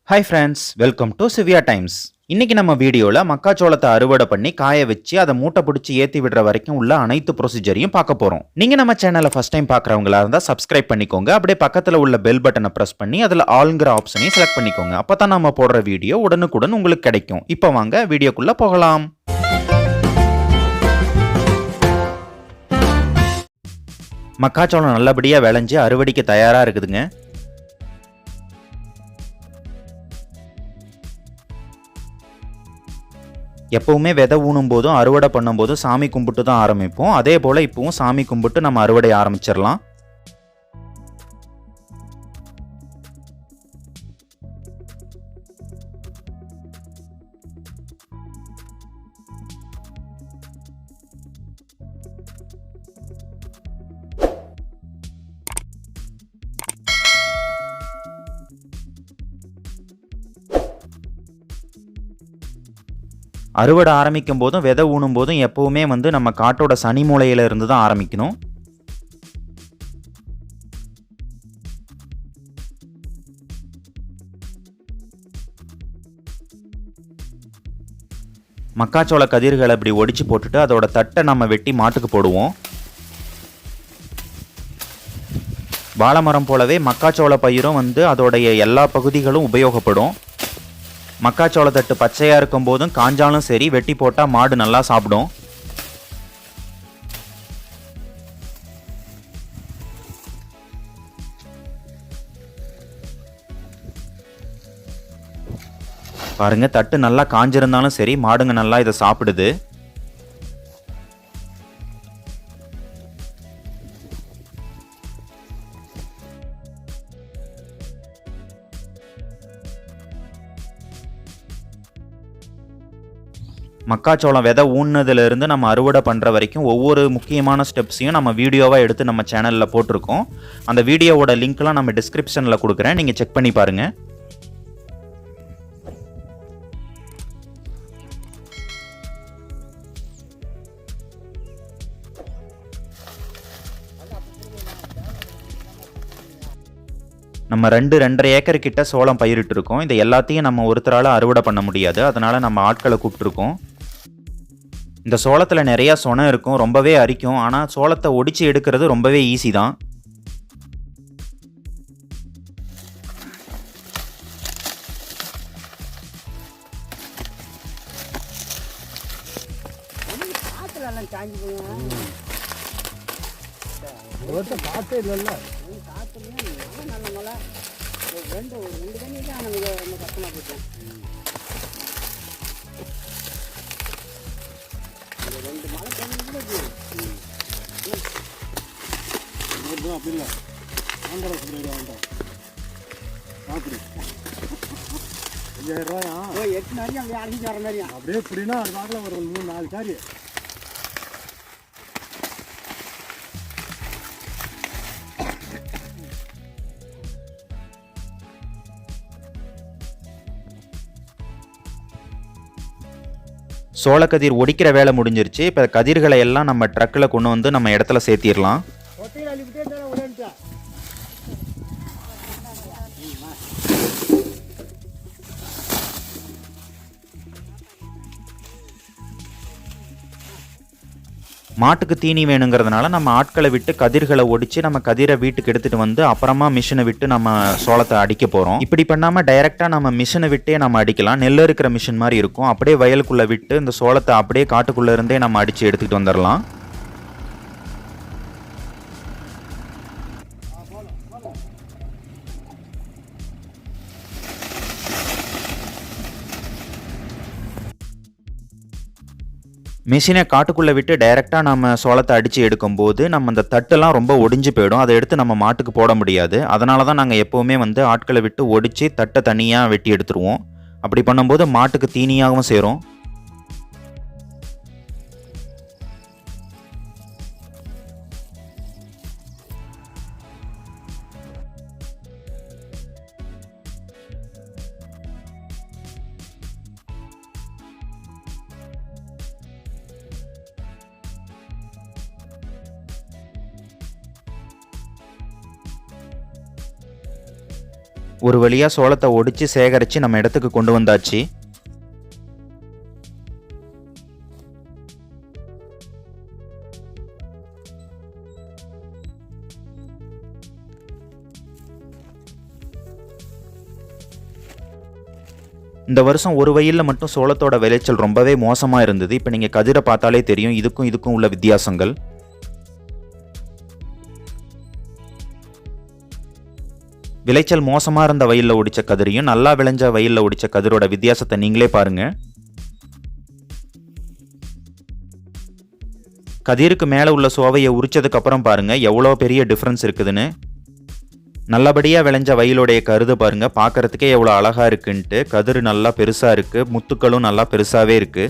Hi friends, welcome to Shivya Times. இன்னைக்கு நம்ம வீடியோல மக்காச்சோளத்தை அறுவடை பண்ணி காய வச்சு அதை மூட்டை பிடிச்சி ஏத்தி விடுற வரைக்கும் உள்ள அனைத்து ப்ரொசீஜரையும் பார்க்க போறோம். நீங்க நம்ம சேனலை ஃபர்ஸ்ட் டைம் பார்க்கறவங்களா இருந்தா சப்ஸ்கிரைப் பண்ணிக்கோங்க. அப்படியே பக்கத்துல உள்ள பெல் பட்டனை பிரஸ் பண்ணி அதுல ஆல்ங்கிற ஆப்ஷனையும் செலக்ட் பண்ணிக்கோங்க. அப்பதான் நம்ம போடுற வீடியோ உடனுக்குடன் உங்களுக்கு கிடைக்கும். இப்போ வாங்க வீடியோக்குள்ள போகலாம். மக்காச்சோளம் நல்லபடியா விளைஞ்சு அறுவடைக்கு தயாரா இருக்குதுங்க. எப்பவுமே விதை ஊனும் போதும் அறுவடை பண்ணும்போதும் சாமி கும்பிட்டு தான் ஆரம்பிப்போம். அதே போல் இப்பவும் சாமி கும்பிட்டு நம்ம அறுவடை ஆரம்பிச்சிடலாம். அறுவடை ஆரம்பிக்கும் போதும் விதை ஊனும் போதும் எப்பவுமே நம்ம காட்டோட சனி மூலையில இருந்து தான் ஆரம்பிக்கணும். மக்காச்சோள கதிர்களை இப்படி ஒடிச்சு போட்டுட்டு அதோட தட்டை நம்ம வெட்டி மாட்டுக்கு போடுவோம். வாழைமரம் போலவே மக்காச்சோள பயிரும் அதோடைய எல்லா பகுதிகளும் உபயோகப்படும். மக்காச்சோள தட்டு பச்சையாக இருக்கும் போதும் காஞ்சாலும் சரி வெட்டி போட்டால் மாடு நல்லா சாப்பிடும். பாருங்க, தட்டு நல்லா காஞ்சிருந்தாலும் சரி மாடுங்க நல்லா இதை சாப்பிடுது. மக்காச்சோளம் விதை ஊன்னதுலேருந்து நம்ம அறுவடை பண்ணுற வரைக்கும் ஒவ்வொரு முக்கியமான ஸ்டெப்ஸையும் நம்ம வீடியோவாக எடுத்து நம்ம சேனலில் போட்டிருக்கோம். அந்த வீடியோவோட லிங்க்லாம் நம்ம டிஸ்கிரிப்ஷனில் கொடுக்குறேன், நீங்கள் செக் பண்ணி பாருங்கள். நம்ம 2.5 ஏக்கர் கிட்ட சோளம் பயிரிட்டு இருக்கோம். இதை எல்லாத்தையும் நம்ம ஒருத்தரால் அறுவடை பண்ண முடியாது, அதனால் நம்ம ஆட்களை கூப்பிட்டுருக்கோம். இந்த சோளத்தில் நிறையா சொனை இருக்கும், ரொம்பவே அரிக்கும். ஆனால் சோளத்தை ஒடிச்சு எடுக்கிறது ரொம்பவே ஈஸி தான். அப்படியே இப்படின்னா அது பார்க்கல ஒரு 3-4 காரி. சோளக்கதிர் ஒடிக்கிற வேலை முடிஞ்சிருச்சு. இப்போ கதிர்களை எல்லாம் நம்ம ட்ரக்கில் கொண்டு நம்ம இடத்துல சேர்த்திடலாம். மாட்டுக்கு தீனி வேணுங்கிறதுனால நம்ம ஆட்களை விட்டு கதிர்களை ஒடிச்சு நம்ம கதிரை வீட்டுக்கு எடுத்துகிட்டு அப்புறமா மிஷினை விட்டு நம்ம சோளத்தை அடிக்க போகிறோம். இப்படி பண்ணாமல் டைரெக்டாக நம்ம மிஷினை விட்டே நம்ம அடிக்கலாம். நெல் இருக்கிற மிஷின் மாதிரி இருக்கும். அப்படியே வயலுக்குள்ளே விட்டு இந்த சோளத்தை அப்படியே காட்டுக்குள்ளே இருந்தே நம்ம அடித்து எடுத்துக்கிட்டு வந்துடலாம். மிஷினை காட்டுக்குள்ளே விட்டு டைரெக்டாக நம்ம சோளத்தை அடித்து எடுக்கும்போது நம்ம அந்த தட்டெல்லாம் ரொம்ப ஒடிஞ்சு போயிடும். அதை எடுத்து நம்ம மாட்டுக்கு போட முடியாது. அதனால தான் நாங்கள் எப்போவுமே ஆட்களை விட்டு ஒடிச்சு தட்டை தனியாக வெட்டி எடுத்துருவோம். அப்படி பண்ணும்போது மாட்டுக்கு தீனியாகவும் சேரும். ஒரு வழியா சோளத்தை ஒடிச்சு சேகரித்து நம்ம இடத்துக்கு கொண்டு வந்தாச்சு. இந்த வருஷம் ஒரு வயலில் மட்டும் சோளத்தோட விளைச்சல் ரொம்பவே மோசமாக இருந்தது. இப்போ நீங்கள் கதிரை பார்த்தாலே தெரியும் இதுக்கும் உள்ள வித்தியாசங்கள். விளைச்சல் மோசமாக இருந்த வயலில் ஒடிச்ச கதிரையும் நல்லா விளைஞ்ச வயலில் ஒடிச்ச கதிரோட வித்தியாசத்தை நீங்களே பாருங்க. கதிருக்கு மேலே உள்ள சோவையை உரிச்சதுக்கு அப்புறம் பாருங்க எவ்வளோ பெரிய டிஃப்ரென்ஸ் இருக்குதுன்னு. நல்லபடியாக விளைஞ்ச வயலுடைய கருது பாருங்க, பார்க்கறதுக்கே எவ்வளோ அழகா இருக்குன்ட்டு. கதிர் நல்லா பெருசாக இருக்கு, முத்துக்களும் நல்லா பெருசாகவே இருக்கு.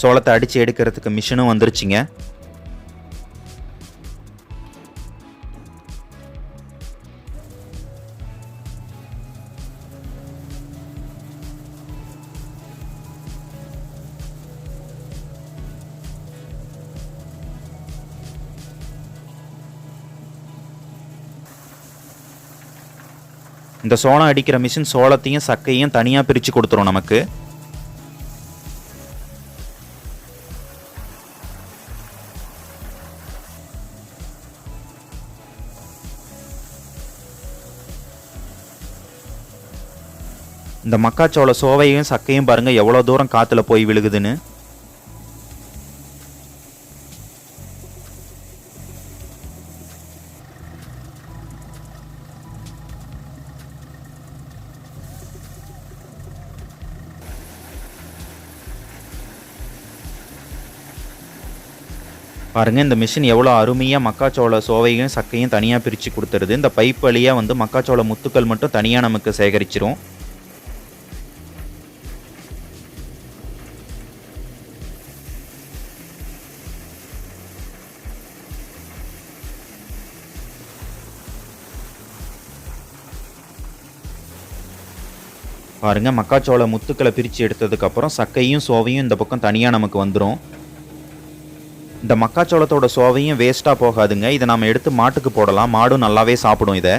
சோளத்தை அடித்து எடுக்கிறதுக்கு மிஷினும் வந்துருச்சுங்க. இந்த சோளம் அடிக்கிற மிஷின் சோளத்தையும் சக்கையும் தனியாக பிரித்து கொடுத்துரும் நமக்கு. இந்த மக்காச்சோள சோவையும் சக்கையும் பாருங்க எவ்வளோ தூரம் காற்றுல போய் விழுகுதுன்னு. பாருங்கள் இந்த மிஷின் எவ்வளோ அருமையாக மக்காச்சோள சோவையும் சக்கையும் தனியாக பிரித்து கொடுத்துருது. இந்த பைப் வழியாக மக்காச்சோள முத்துக்கள் மட்டும் தனியாக நமக்கு சேகரிச்சிரும். பாருங்கள் மக்காச்சோள முத்துக்களை பிரித்து எடுத்ததுக்கப்புறம் சக்கையும் சோவையும் இந்த பக்கம் தனியாக நமக்கு வந்துடும். இந்த மக்காச்சோளத்தோட சோவையும் வேஸ்ட்டாக போகாதுங்க. இதை நாம் எடுத்து மாட்டுக்கு போடலாம், மாடும் நல்லாவே சாப்பிடும் இதை.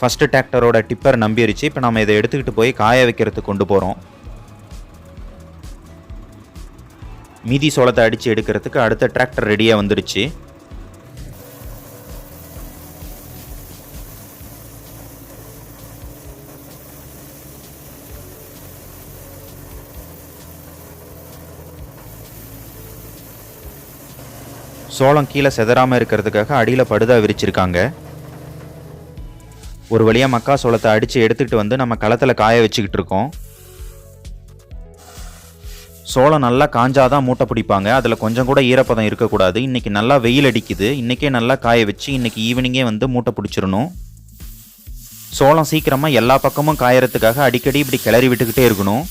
ஃபஸ்ட்டு டிராக்டரோட டிப்பர் நம்பிருச்சு. இப்போ நம்ம இதை எடுத்துக்கிட்டு போய் காய வைக்கிறதுக்கு கொண்டு போகிறோம். மீதி சோளத்தை அடித்து எடுக்கிறதுக்கு அடுத்த டிராக்டர் ரெடியாக வந்துடுச்சு. சோளம் கீழே செதறாமல் இருக்கிறதுக்காக அடியில் படுதா விரிச்சிருக்காங்க. ஒரு வழியாக மக்கா சோளத்தை அடித்து எடுத்துகிட்டு நம்ம களத்தில் காய வச்சுக்கிட்டு இருக்கோம். சோளம் நல்லா காஞ்சாதான் மூட்டை பிடிப்பாங்க, அதில் கொஞ்சம் கூட ஈரப்பதம் இருக்கக்கூடாது. இன்றைக்கி நல்லா வெயில் அடிக்குது, இன்றைக்கே நல்லா காய வச்சு இன்றைக்கி ஈவினிங்கே மூட்டை பிடிச்சிடணும். சோளம் சீக்கிரமாக எல்லா பக்கமும் காயறதுக்காக அடிக்கடி இப்படி கிளறி விட்டுக்கிட்டே இருக்கணும்.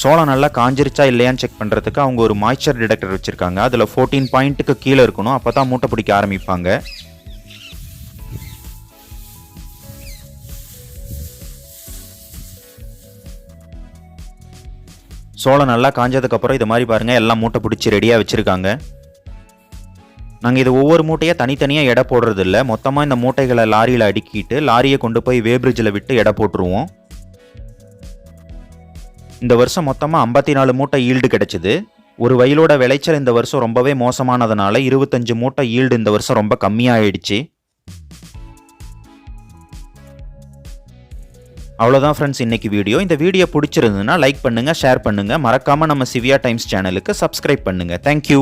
சோளம் நல்லா காஞ்சிருச்சா இல்லையான்னு செக் பண்ணுறதுக்கு அவங்க ஒரு மாய்ச்சர் டிடெக்டர் வச்சுருக்காங்க. அதில் 14 பாயிண்ட்டுக்கு கீழே இருக்கணும், அப்போ தான் மூட்டை பிடிக்க ஆரம்பிப்பாங்க. சோளம் நல்லா காஞ்சதுக்கப்புறம் இது மாதிரி பாருங்கள் எல்லாம் மூட்டை பிடிச்சி ரெடியாக வச்சுருக்காங்க. நாங்கள் இது ஒவ்வொரு மூட்டையாக தனித்தனியாக எடை போடுறது இல்லை, மொத்தமாக இந்த மூட்டைகளை லாரியில் அடுக்கிட்டு லாரியை கொண்டு போய் வேப்ரிட்ஜில் விட்டு எடை போட்டுருவோம். இந்த வருஷம் மொத்தமாக 54 மூட்டை ஈல்டு கிடைச்சிது. ஒரு வயலோட விளைச்சல் இந்த வருஷம் ரொம்பவே மோசமானதுனால 25 மூட்டை ஈல்டு இந்த வருஷம் ரொம்ப கம்மியாகிடுச்சு. அவ்வளோதான் ஃப்ரெண்ட்ஸ் இன்னைக்கு வீடியோ. இந்த வீடியோ பிடிச்சிருந்ததுன்னா லைக் பண்ணுங்கள், ஷேர் பண்ணுங்கள், மறக்காமல் நம்ம சிவ்யா டைம்ஸ் சேனலுக்கு சப்ஸ்கிரைப் பண்ணுங்கள். தேங்க்யூ.